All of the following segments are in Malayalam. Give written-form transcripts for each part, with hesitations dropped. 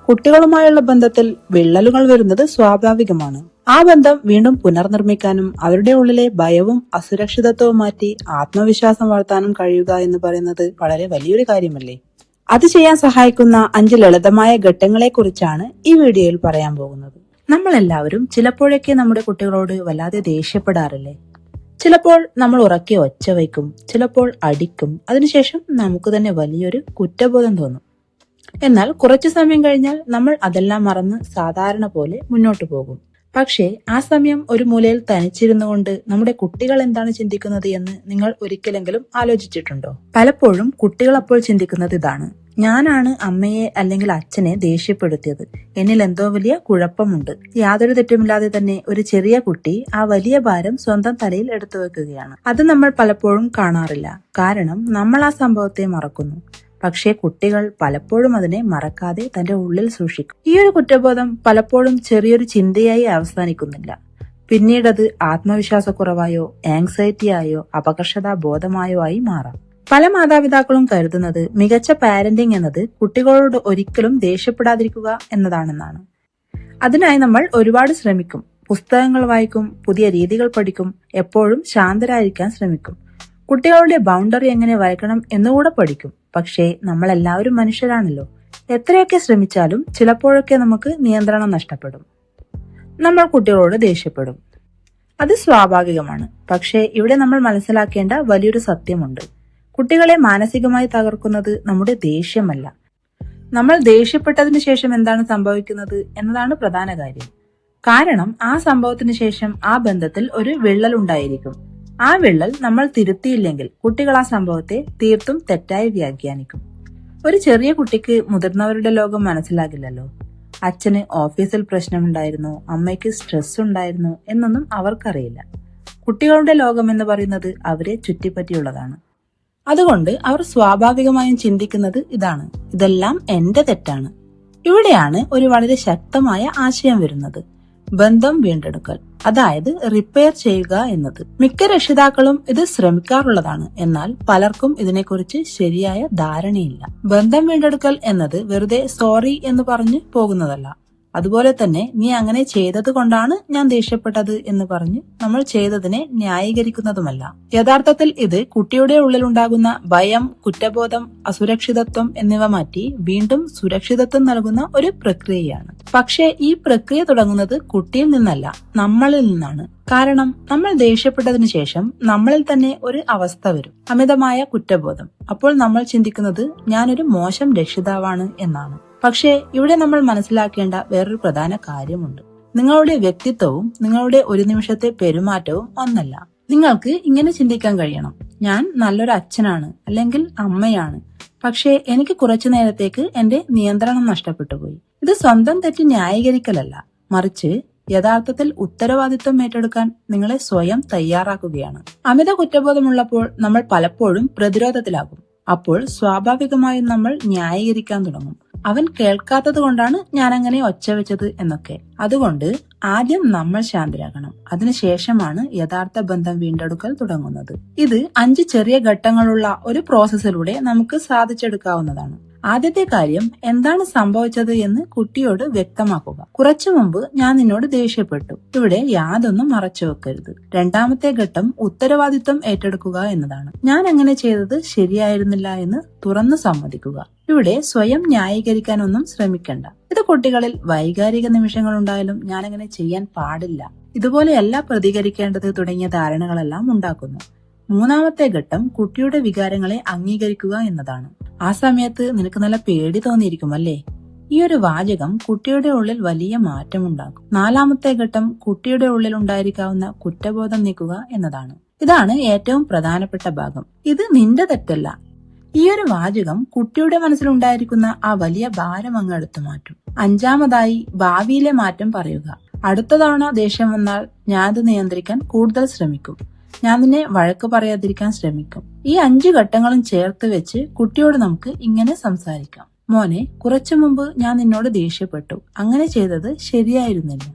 കുട്ടികളുമായുള്ള ബന്ധത്തിൽ വിള്ളലുകൾ വരുന്നത് സ്വാഭാവികമാണ്. ആ ബന്ധം വീണ്ടും പുനർനിർമ്മിക്കാനും അവരുടെ ഉള്ളിലെ ഭയവും അസുരക്ഷിതത്വവും മാറ്റി ആത്മവിശ്വാസം വളർത്താനും കഴിയുക എന്ന് പറയുന്നത് വളരെ വലിയൊരു കാര്യമല്ലേ? അത് ചെയ്യാൻ സഹായിക്കുന്ന 5 ലളിതമായ ഘട്ടങ്ങളെ കുറിച്ചാണ് ഈ വീഡിയോയിൽ പറയാൻ പോകുന്നത്. നമ്മളെല്ലാവരും ചിലപ്പോഴൊക്കെ നമ്മുടെ കുട്ടികളോട് വല്ലാതെ ദേഷ്യപ്പെടാറില്ലേ? ചിലപ്പോൾ നമ്മൾ ഉറക്കെ ഒച്ച വയ്ക്കും, ചിലപ്പോൾ അടിക്കും, അതിനുശേഷം നമുക്ക് തന്നെ വലിയൊരു കുറ്റബോധം തോന്നും. എന്നാൽ കുറച്ചു സമയം കഴിഞ്ഞാൽ നമ്മൾ അതെല്ലാം മറന്ന് സാധാരണ പോലെ മുന്നോട്ടു പോകും. പക്ഷേ ആ സമയം ഒരു മൂലയിൽ തനിച്ചിരുന്നു കൊണ്ട് നമ്മുടെ കുട്ടികൾ എന്താണ് ചിന്തിക്കുന്നത് എന്ന് നിങ്ങൾ ഒരിക്കലെങ്കിലും ആലോചിച്ചിട്ടുണ്ടോ? പലപ്പോഴും കുട്ടികൾ അപ്പോൾ ചിന്തിക്കുന്നത് ഇതാണ്: ഞാനാണ് അമ്മയെ അല്ലെങ്കിൽ അച്ഛനെ ദേഷ്യപ്പെടുത്തിയത്, എന്നിൽ എന്തോ വലിയ കുഴപ്പമുണ്ട്. യാതൊരു തെറ്റുമില്ലാതെ തന്നെ ഒരു ചെറിയ കുട്ടി ആ വലിയ ഭാരം സ്വന്തം തലയിൽ എടുത്തു വെക്കുകയാണ്. അത് നമ്മൾ പലപ്പോഴും കാണാറില്ല, കാരണം നമ്മൾ ആ സംഭവത്തെ മറക്കുന്നു. പക്ഷേ കുട്ടികൾ പലപ്പോഴും അതിനെ മറക്കാതെ തന്റെ ഉള്ളിൽ സൂക്ഷിക്കും. ഈ ഒരു കുറ്റബോധം പലപ്പോഴും ചെറിയൊരു ചിന്തയായി അവസാനിക്കുന്നില്ല. പിന്നീടത് ആത്മവിശ്വാസക്കുറവായോ ആങ്സൈറ്റിയായോ അപകർഷതാബോധമായോ ആയി മാറാം. പല മാതാപിതാക്കളും കരുതുന്നത് മികച്ച പാരന്റിംഗ് എന്നത് കുട്ടികളോട് ഒരിക്കലും ദേഷ്യപ്പെടാതിരിക്കുക എന്നതാണെന്നാണ്. അതിനായി നമ്മൾ ഒരുപാട് ശ്രമിക്കും, പുസ്തകങ്ങൾ വായിക്കും, പുതിയ രീതികൾ പഠിക്കും, എപ്പോഴും ശാന്തരായിരിക്കാൻ ശ്രമിക്കും, കുട്ടികളുടെ ബൗണ്ടറി എങ്ങനെ വരയ്ക്കണം എന്നുകൂടെ പഠിക്കും. പക്ഷേ നമ്മളെല്ലാവരും മനുഷ്യരാണല്ലോ. എത്രയൊക്കെ ശ്രമിച്ചാലും ചിലപ്പോഴൊക്കെ നമുക്ക് നിയന്ത്രണം നഷ്ടപ്പെടും. നമ്മൾ കുട്ടികളോട് ദേഷ്യപ്പെടും. അത് സ്വാഭാവികമാണ്. പക്ഷേ ഇവിടെ നമ്മൾ മനസ്സിലാക്കേണ്ട വലിയൊരു സത്യമുണ്ട്. കുട്ടികളെ മാനസികമായി തകർക്കുന്നത് നമ്മുടെ ദേഷ്യമല്ല, നമ്മൾ ദേഷ്യപ്പെട്ടതിന് ശേഷം എന്താണ് സംഭവിക്കുന്നത് എന്നതാണ് പ്രധാന കാര്യം. കാരണം ആ സംഭവത്തിന് ശേഷം ആ ബന്ധത്തിൽ ഒരു വിള്ളൽ ഉണ്ടായിരിക്കും. ആ വിള്ളൽ നമ്മൾ തിരുത്തിയില്ലെങ്കിൽ കുട്ടികൾ ആ സംഭവത്തെ തീർത്തും തെറ്റായി വ്യാഖ്യാനിക്കും. ഒരു ചെറിയ കുട്ടിക്ക് മുതിർന്നവരുടെ ലോകം മനസ്സിലാകില്ലല്ലോ. അച്ഛന് ഓഫീസിൽ പ്രശ്നമുണ്ടായിരുന്നു, അമ്മയ്ക്ക് സ്ട്രെസ് ഉണ്ടായിരുന്നു എന്നൊന്നും അവർക്കറിയില്ല. കുട്ടികളുടെ ലോകം എന്ന് പറയുന്നത് അവരെ ചുറ്റിപ്പറ്റിയുള്ളതാണ്. അതുകൊണ്ട് അവർ സ്വാഭാവികമായും ചിന്തിക്കുന്നത് ഇതാണ്: ഇതെല്ലാം എന്റെ തെറ്റാണ്. ഇവിടെയാണ് ഒരു വളരെ ശക്തമായ ആശയം വരുന്നത്: ബന്ധം വീണ്ടെടുക്കൽ, അതായത് റിപ്പയർ ചെയ്യുക എന്നത്. മിക്ക രക്ഷിതാക്കളും ഇത് ശ്രമിക്കാറുള്ളതാണ്, എന്നാൽ പലർക്കും ഇതിനെക്കുറിച്ച് ശരിയായ ധാരണയില്ല. ബന്ധം വീണ്ടെടുക്കൽ എന്നത് വെറുതെ സോറി എന്ന് പറഞ്ഞ് പോകുന്നതല്ല. അതുപോലെ തന്നെ നീ അങ്ങനെ ചെയ്തത് കൊണ്ടാണ് ഞാൻ ദേഷ്യപ്പെട്ടത് എന്ന് പറഞ്ഞ് നമ്മൾ ചെയ്തതിനെ ന്യായീകരിക്കുന്നതുമല്ല. യഥാർത്ഥത്തിൽ ഇത് കുട്ടിയുടെ ഉള്ളിലുണ്ടാകുന്ന ഭയം, കുറ്റബോധം, അസുരക്ഷിതത്വം എന്നിവ മാറ്റി വീണ്ടും സുരക്ഷിതത്വം നൽകുന്ന ഒരു പ്രക്രിയയാണ്. പക്ഷേ ഈ പ്രക്രിയ തുടങ്ങുന്നത് കുട്ടിയിൽ നിന്നല്ല, നമ്മളിൽ നിന്നാണ്. കാരണം നമ്മൾ ദേഷ്യപ്പെട്ടതിന് ശേഷം നമ്മളിൽ തന്നെ ഒരു അവസ്ഥ വരും: അമിതമായ കുറ്റബോധം. അപ്പോൾ നമ്മൾ ചിന്തിക്കുന്നത് ഞാനൊരു മോശം രക്ഷിതാവാണ് എന്നാണ്. പക്ഷേ ഇവിടെ നമ്മൾ മനസ്സിലാക്കേണ്ട വേറൊരു പ്രധാന കാര്യമുണ്ട്: നിങ്ങളുടെ വ്യക്തിത്വവും നിങ്ങളുടെ ഒരു നിമിഷത്തെ പെരുമാറ്റവും ഒന്നല്ല. നിങ്ങൾക്ക് ഇങ്ങനെ ചിന്തിക്കാൻ കഴിയണം: ഞാൻ നല്ലൊരു അച്ഛനാണ് അല്ലെങ്കിൽ അമ്മയാണ്, പക്ഷേ എനിക്ക് കുറച്ചു നേരത്തേക്ക് എന്റെ നിയന്ത്രണം നഷ്ടപ്പെട്ടു പോയി. ഇത് സ്വന്തം തെറ്റ് ന്യായീകരിക്കലല്ല, മറിച്ച് യഥാർത്ഥത്തിൽ ഉത്തരവാദിത്വം ഏറ്റെടുക്കാൻ നിങ്ങളെ സ്വയം തയ്യാറാക്കുകയാണ്. അമിത കുറ്റബോധമുള്ളപ്പോൾ നമ്മൾ പലപ്പോഴും പ്രതിരോധത്തിലാകും. അപ്പോൾ സ്വാഭാവികമായും നമ്മൾ ന്യായീകരിക്കാൻ തുടങ്ങും: അവൻ കേൾക്കാത്തത് കൊണ്ടാണ് ഞാൻ അങ്ങനെ ഒച്ച വെച്ചത് എന്നൊക്കെ. അതുകൊണ്ട് ആദ്യം നമ്മൾ ശാന്തരാകണം. അതിനുശേഷമാണ് യഥാർത്ഥ ബന്ധം വീണ്ടെടുക്കൽ തുടങ്ങുന്നത്. ഇത് 5 ചെറിയ ഘട്ടങ്ങളുള്ള ഒരു പ്രോസസ്സിലൂടെ നമുക്ക് സാധിച്ചെടുക്കാവുന്നതാണ്. ആദ്യത്തെ കാര്യം, എന്താണ് സംഭവിച്ചത് എന്ന് കുട്ടിയോട് വ്യക്തമാക്കുക. കുറച്ചു മുമ്പ് ഞാൻ നിന്നോട് ദേഷ്യപ്പെട്ടു. ഇവിടെ യാതൊന്നും മറച്ചു വെക്കരുത്. രണ്ടാമത്തെ ഘട്ടം ഉത്തരവാദിത്വം ഏറ്റെടുക്കുക എന്നതാണ്. ഞാൻ അങ്ങനെ ചെയ്തത് ശരിയായിരുന്നില്ല എന്ന് തുറന്നു സമ്മതിക്കുക. ഇവിടെ സ്വയം ന്യായീകരിക്കാനൊന്നും ശ്രമിക്കണ്ട. ഇത് കുട്ടികളിൽ വൈകാരിക നിമിഷങ്ങൾ ഉണ്ടായാലും ഞാനങ്ങനെ ചെയ്യാൻ പാടില്ല, ഇതുപോലെയല്ല പ്രതികരിക്കേണ്ടത് തുടങ്ങിയ ധാരണകളെല്ലാം ഉണ്ടാക്കുന്നു. മൂന്നാമത്തെ ഘട്ടം കുട്ടിയുടെ വികാരങ്ങളെ അംഗീകരിക്കുക എന്നതാണ്. ആ സമയത്ത് നിനക്ക് നല്ല പേടി തോന്നിയിരിക്കും അല്ലേ? ഈ ഒരു വാചകം കുട്ടിയുടെ ഉള്ളിൽ വലിയ മാറ്റമുണ്ടാക്കും. നാലാമത്തെ ഘട്ടം കുട്ടിയുടെ ഉള്ളിൽ ഉണ്ടായിരിക്കാവുന്ന കുറ്റബോധം നീക്കുക എന്നതാണ്. ഇതാണ് ഏറ്റവും പ്രധാനപ്പെട്ട ഭാഗം. ഇത് നിന്റെ തെറ്റല്ല. ഈ ഒരു വാചകം കുട്ടിയുടെ മനസ്സിലുണ്ടായിരിക്കുന്ന ആ വലിയ ഭാരം അങ്ങ് എടുത്തു മാറ്റും. അഞ്ചാമതായി ഭാവിയിലെ മാറ്റം പറയുക. അടുത്ത തവണ ദേഷ്യം വന്നാൽ ഞാനത് നിയന്ത്രിക്കാൻ കൂടുതൽ ശ്രമിക്കും, ഞാൻ നിന്നെ വഴക്ക് പറയാതിരിക്കാൻ ശ്രമിക്കും. ഈ 5 ഘട്ടങ്ങളും ചേർത്ത് വെച്ച് കുട്ടിയോട് നമുക്ക് ഇങ്ങനെ സംസാരിക്കാം: മോനെ, കുറച്ചു മുമ്പ് ഞാൻ നിന്നോട് ദേഷ്യപ്പെട്ടു, അങ്ങനെ ചെയ്തത് ശരിയായിരുന്നില്ല.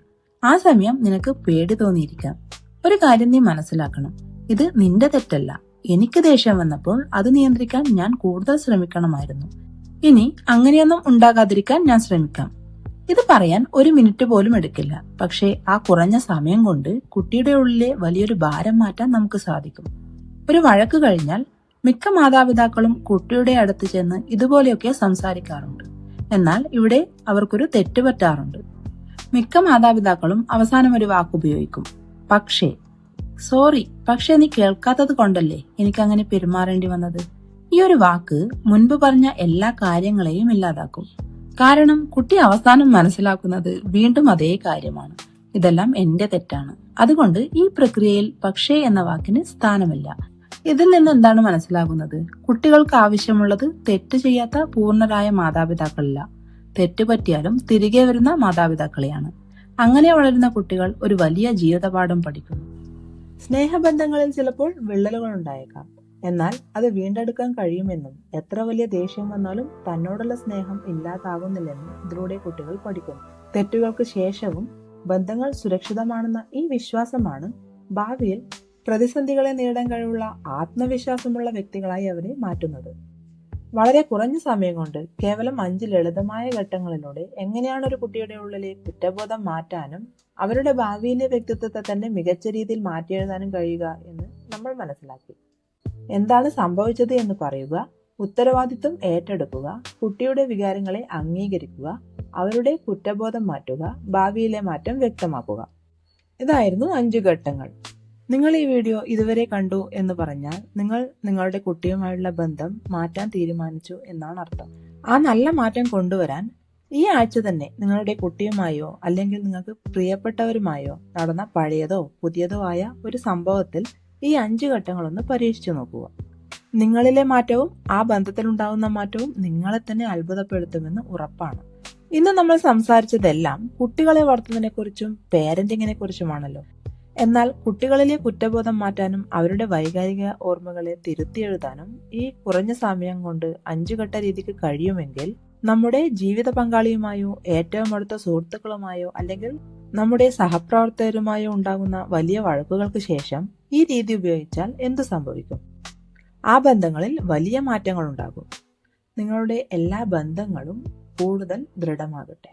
ആ സമയം നിനക്ക് പേടി തോന്നിയിരിക്കാം. ഒരു കാര്യം നീ മനസ്സിലാക്കണം: ഇത് നിന്റെ തെറ്റല്ല. എനിക്ക് ദേഷ്യം വന്നപ്പോൾ അത് നിയന്ത്രിക്കാൻ ഞാൻ കൂടുതൽ ശ്രമിക്കണമായിരുന്നു. ഇനി അങ്ങനെയൊന്നും ഉണ്ടാകാതിരിക്കാൻ ഞാൻ ശ്രമിക്കാം. ഇത് പറയാൻ ഒരു മിനിറ്റ് പോലും എടുക്കില്ല. പക്ഷേ ആ കുറഞ്ഞ സമയം കൊണ്ട് കുട്ടിയുടെ ഉള്ളിലെ വലിയൊരു ഭാരം മാറ്റാൻ നമുക്ക് സാധിക്കും. ഒരു വഴക്ക് കഴിഞ്ഞാൽ മിക്ക മാതാപിതാക്കളും കുട്ടിയുടെ അടുത്ത് ചെന്ന് ഇതുപോലെയൊക്കെ സംസാരിക്കാറുണ്ട്. എന്നാൽ ഇവിടെ അവർക്കൊരു തെറ്റ് പറ്റാറുണ്ട്. മിക്ക മാതാപിതാക്കളും അവസാനം ഒരു വാക്ക് ഉപയോഗിക്കും, പക്ഷേ. സോറി, പക്ഷെ നീ കേൾക്കാത്തത് കൊണ്ടല്ലേ എനിക്കങ്ങനെ പെരുമാറേണ്ടി വന്നത്. ഈ ഒരു വാക്ക് മുൻപ് പറഞ്ഞ എല്ലാ കാര്യങ്ങളെയും ഇല്ലാതാക്കും. കാരണം കുട്ടി അവസാനം മനസ്സിലാക്കുന്നത് വീണ്ടും അതേ കാര്യമാണ്. ഇതെല്ലാം എന്റെ തെറ്റാണ്. അതുകൊണ്ട് ഈ പ്രക്രിയയിൽ പക്ഷേ എന്ന വാക്കിന് സ്ഥാനമില്ല. ഇതിൽ നിന്ന് എന്താണ് മനസ്സിലാകുന്നത്? കുട്ടികൾക്ക് ആവശ്യമുള്ളത് തെറ്റ് ചെയ്യാത്ത പൂർണ്ണരായ മാതാപിതാക്കളല്ല, തെറ്റ് പറ്റിയാലും തിരികെ വരുന്ന മാതാപിതാക്കളെയാണ്. അങ്ങനെ വളരുന്ന കുട്ടികൾ ഒരു വലിയ ജീവിതപാഠം പഠിക്കുന്നു. സ്നേഹബന്ധങ്ങളിൽ ചിലപ്പോൾ വിള്ളലുകൾ ഉണ്ടായേക്കാം. എന്നാൽ അത് വീണ്ടെടുക്കാൻ കഴിയുമെന്നും എത്ര വലിയ ദേഷ്യം വന്നാലും തന്നോടുള്ള സ്നേഹം ഇല്ലാതാകുന്നില്ലെന്നും ഇതിലൂടെ കുട്ടികൾ പഠിക്കുന്നു. തെറ്റുകൾക്ക് ശേഷവും ബന്ധങ്ങൾ സുരക്ഷിതമാണെന്ന ഈ വിശ്വാസമാണ് ഭാവിയിൽ പ്രതിസന്ധികളെ നേരിടാൻ കഴിവുള്ള ആത്മവിശ്വാസമുള്ള വ്യക്തികളായി അവരെ മാറ്റുന്നത്. വളരെ കുറഞ്ഞ സമയം കൊണ്ട് കേവലം 5 ലളിതമായ ഘട്ടങ്ങളിലൂടെ എങ്ങനെയാണ് ഒരു കുട്ടിയുടെ ഉള്ളിലെ കുറ്റബോധം മാറ്റാനും അവരുടെ ഭാവിയിലെ വ്യക്തിത്വത്തെ തന്നെ മികച്ച രീതിയിൽ മാറ്റിയെഴുതാനും കഴിയുക എന്ന് നമ്മൾ മനസ്സിലാക്കി. എന്താണ് സംഭവിച്ചത് എന്ന് പറയുക, ഉത്തരവാദിത്വം ഏറ്റെടുക്കുക, കുട്ടിയുടെ വികാരങ്ങളെ അംഗീകരിക്കുക, അവരുടെ കുറ്റബോധം മാറ്റുക, ഭാവിയിലെ മാറ്റം വ്യക്തമാക്കുക. ഇതായിരുന്നു 5 ഘട്ടങ്ങൾ. നിങ്ങൾ ഈ വീഡിയോ ഇതുവരെ കണ്ടു എന്ന് പറഞ്ഞാൽ നിങ്ങൾ നിങ്ങളുടെ കുട്ടിയുമായുള്ള ബന്ധം മാറ്റാൻ തീരുമാനിച്ചു എന്നാണ് അർത്ഥം. ആ നല്ല മാറ്റം കൊണ്ടുവരാൻ ഈ ആഴ്ച തന്നെ നിങ്ങളുടെ കുട്ടിയുമായോ അല്ലെങ്കിൽ നിങ്ങൾക്ക് പ്രിയപ്പെട്ടവരുമായോ നടന്ന പഴയതോ പുതിയതോ ആയ ഒരു സംഭവത്തിൽ ഈ 5 ഘട്ടങ്ങളൊന്ന് പരീക്ഷിച്ചു നോക്കുക. നിങ്ങളിലെ മാറ്റവും ആ ബന്ധത്തിലുണ്ടാകുന്ന മാറ്റവും നിങ്ങളെ തന്നെ അത്ഭുതപ്പെടുത്തുമെന്ന് ഉറപ്പാണ്. ഇന്ന് നമ്മൾ സംസാരിച്ചതെല്ലാം കുട്ടികളെ വളർത്തുന്നതിനെ കുറിച്ചും പേരന്റിങ്ങിനെ കുറിച്ചുമാണല്ലോ. എന്നാൽ കുട്ടികളിലെ കുറ്റബോധം മാറ്റാനും അവരുടെ വൈകാരിക ഓർമ്മകളെ തിരുത്തിയെഴുതാനും ഈ കുറഞ്ഞ സമയം കൊണ്ട് 5 ഘട്ട രീതിക്ക് കഴിയുമെങ്കിൽ നമ്മുടെ ജീവിത പങ്കാളിയുമായോ ഏറ്റവും അടുത്ത സുഹൃത്തുക്കളുമായോ അല്ലെങ്കിൽ നമ്മുടെ സഹപ്രവർത്തകരുമായോ ഉണ്ടാകുന്ന വലിയ വഴക്കുകൾക്ക് ശേഷം ഈ രീതി ഉപയോഗിച്ചാൽ എന്തു സംഭവിക്കും? ആ ബന്ധങ്ങളിൽ വലിയ മാറ്റങ്ങൾ ഉണ്ടാകും. നിങ്ങളുടെ എല്ലാ ബന്ധങ്ങളും കൂടുതൽ ദൃഢമാകട്ടെ.